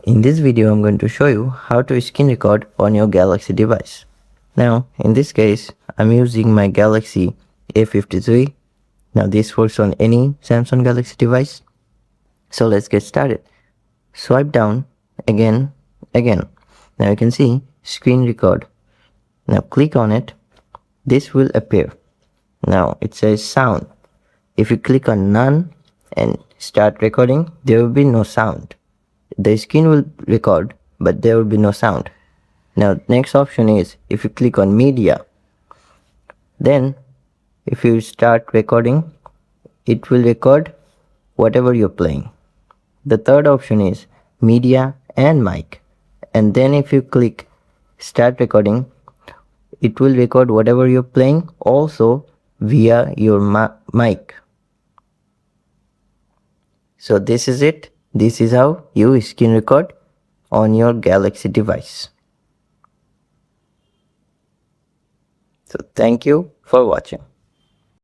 In this video, I'm going to show you how to screen record on your Galaxy device. Now, in this case, I'm using my Galaxy A53. Now, this works on any Samsung Galaxy device. So let's get started. Swipe down again. Now you can see screen record. Now click on it. This will appear. Now it says sound. If you click on none and start recording, there will be no sound. The screen will record, but there will be no sound. Now next option is if you click on media, then if you start recording, it will record whatever you're playing. The third option is media and mic, and then if you click start recording, it will record whatever you're playing also via your mic. So this is it. This is how you screen record on your Galaxy device. So thank you for watching.